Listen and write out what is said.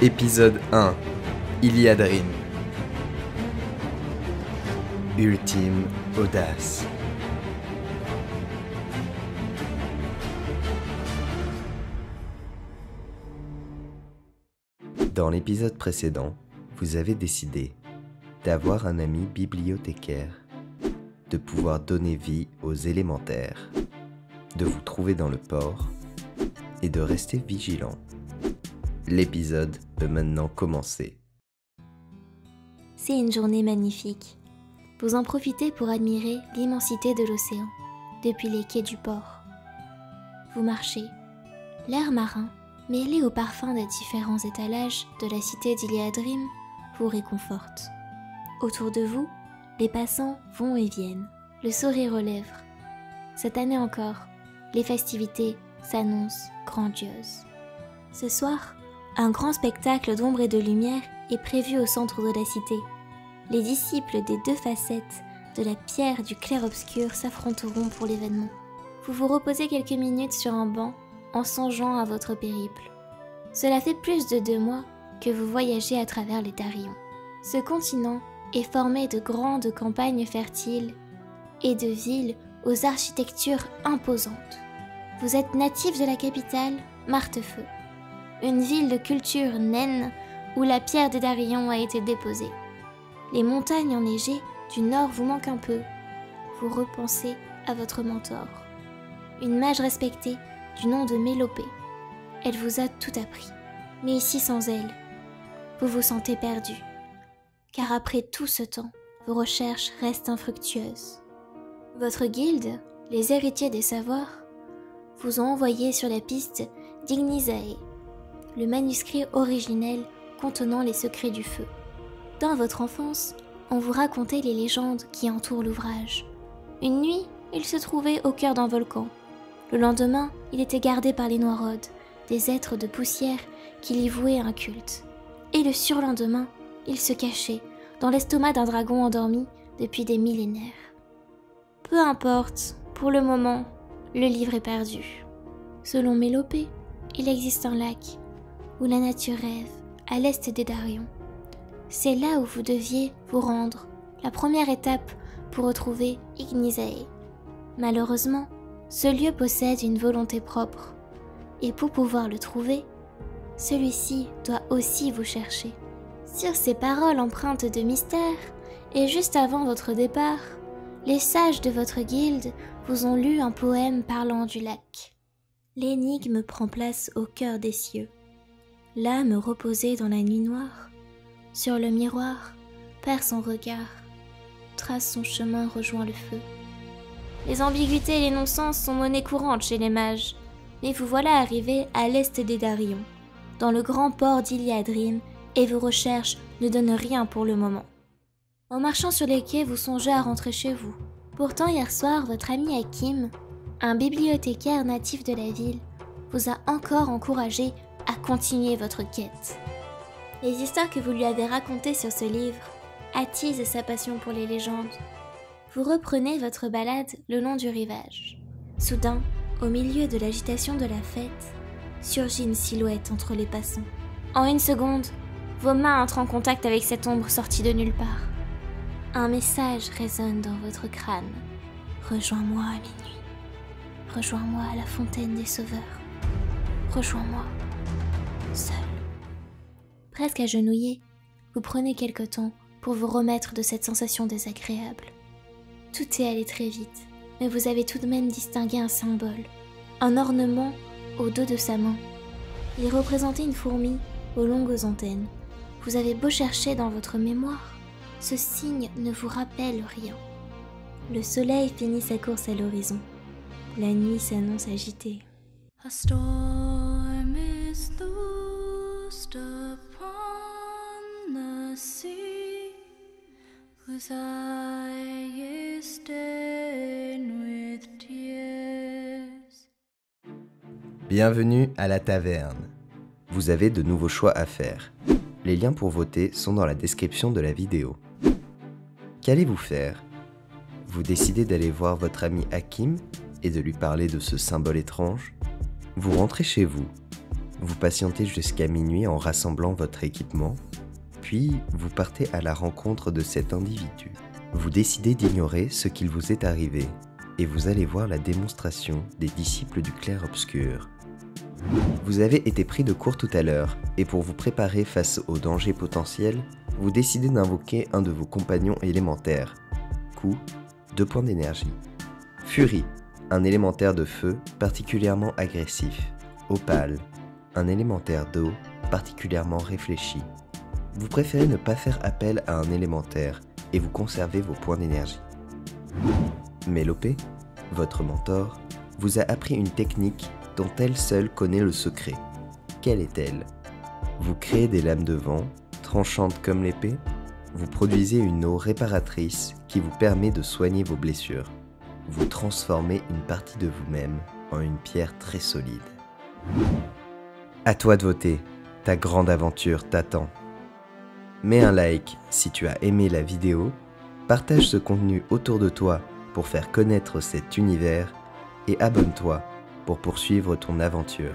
Épisode 1. Iliadrim. Ultime audace. Dans l'épisode précédent, vous avez décidé d'avoir un ami bibliothécaire, de pouvoir donner vie aux élémentaires, de vous trouver dans le port et de rester vigilant. L'épisode peut maintenant commencer. C'est une journée magnifique. Vous en profitez pour admirer l'immensité de l'océan, depuis les quais du port. Vous marchez. L'air marin, mêlé au parfum des différents étalages de la cité d'Iliadrim, vous réconforte. Autour de vous, les passants vont et viennent, le sourire aux lèvres. Cette année encore, les festivités s'annoncent grandioses. Ce soir, un grand spectacle d'ombre et de lumière est prévu au centre de la cité. Les disciples des deux facettes de la pierre du clair-obscur s'affronteront pour l'événement. Vous vous reposez quelques minutes sur un banc en songeant à votre périple. Cela fait plus de 2 mois que vous voyagez à travers les Darions. Ce continent est formé de grandes campagnes fertiles et de villes aux architectures imposantes. Vous êtes natif de la capitale, Martefeu, une ville de culture naine où la pierre des Darions a été déposée. Les montagnes enneigées du nord vous manquent un peu. Vous repensez à votre mentor, une mage respectée du nom de Mélopée. Elle vous a tout appris. Mais ici sans elle, vous vous sentez perdu. Car après tout ce temps, vos recherches restent infructueuses. Votre guilde, les héritiers des savoirs, vous ont envoyé sur la piste d'Ignisae, le manuscrit originel contenant les secrets du feu. Dans votre enfance, on vous racontait les légendes qui entourent l'ouvrage. Une nuit, il se trouvait au cœur d'un volcan. Le lendemain, il était gardé par les Noiraudes, des êtres de poussière qui y vouaient un culte. Et le surlendemain, il se cachait dans l'estomac d'un dragon endormi depuis des millénaires. Peu importe, pour le moment, le livre est perdu. Selon Mélopée, il existe un lac où la nature rêve, à l'est des Darions. C'est là où vous deviez vous rendre, la première étape pour retrouver Ignisae. Malheureusement, ce lieu possède une volonté propre, et pour pouvoir le trouver, celui-ci doit aussi vous chercher. Sur ces paroles empreintes de mystère, et juste avant votre départ, les sages de votre guilde vous ont lu un poème parlant du lac. L'énigme prend place au cœur des cieux. L'âme reposée dans la nuit noire, sur le miroir, perd son regard, trace son chemin, rejoint le feu. Les ambiguïtés et les non-sens sont monnaie courante chez les mages, mais vous voilà arrivé à l'est des Darions, dans le grand port d'Iliadrim, et vos recherches ne donnent rien pour le moment. En marchant sur les quais, vous songez à rentrer chez vous. Pourtant, hier soir, votre ami Hakim, un bibliothécaire natif de la ville, vous a encore encouragé à continuer votre quête. Les histoires que vous lui avez racontées sur ce livre attisent sa passion pour les légendes. Vous reprenez votre balade le long du rivage. Soudain, au milieu de l'agitation de la fête, surgit une silhouette entre les passants. En une seconde, vos mains entrent en contact avec cette ombre sortie de nulle part. Un message résonne dans votre crâne. Rejoins-moi à minuit. Rejoins-moi à la fontaine des sauveurs. Rejoins-moi, seul. Presque agenouillé, vous prenez quelque temps pour vous remettre de cette sensation désagréable. Tout est allé très vite, mais vous avez tout de même distingué un symbole, un ornement au dos de sa main. Il représentait une fourmi aux longues antennes. Vous avez beau chercher dans votre mémoire, ce signe ne vous rappelle rien. Le soleil finit sa course à l'horizon. La nuit s'annonce agitée. A storm is loosed upon the sea, whose eye is stained with tears. Bienvenue à la taverne. Vous avez de nouveaux choix à faire. Les liens pour voter sont dans la description de la vidéo. Qu'allez-vous faire? Vous décidez d'aller voir votre ami Hakim et de lui parler de ce symbole étrange? Vous rentrez chez vous. Vous patientez jusqu'à minuit en rassemblant votre équipement, puis vous partez à la rencontre de cet individu. Vous décidez d'ignorer ce qu'il vous est arrivé et vous allez voir la démonstration des disciples du clair-obscur. Vous avez été pris de court tout à l'heure et pour vous préparer face aux dangers potentiels, vous décidez d'invoquer un de vos compagnons élémentaires. Coup, 2 points d'énergie. Furie, un élémentaire de feu particulièrement agressif. Opale, un élémentaire d'eau particulièrement réfléchi. Vous préférez ne pas faire appel à un élémentaire et vous conservez vos points d'énergie. Mélopée, votre mentor, vous a appris une technique dont elle seule connaît le secret. Quelle est-elle? Vous créez des lames de vent, tranchantes comme l'épée. Vous produisez une eau réparatrice qui vous permet de soigner vos blessures. Vous transformez une partie de vous-même en une pierre très solide. À toi de voter, ta grande aventure t'attend. Mets un like si tu as aimé la vidéo, partage ce contenu autour de toi pour faire connaître cet univers et abonne-toi pour poursuivre ton aventure.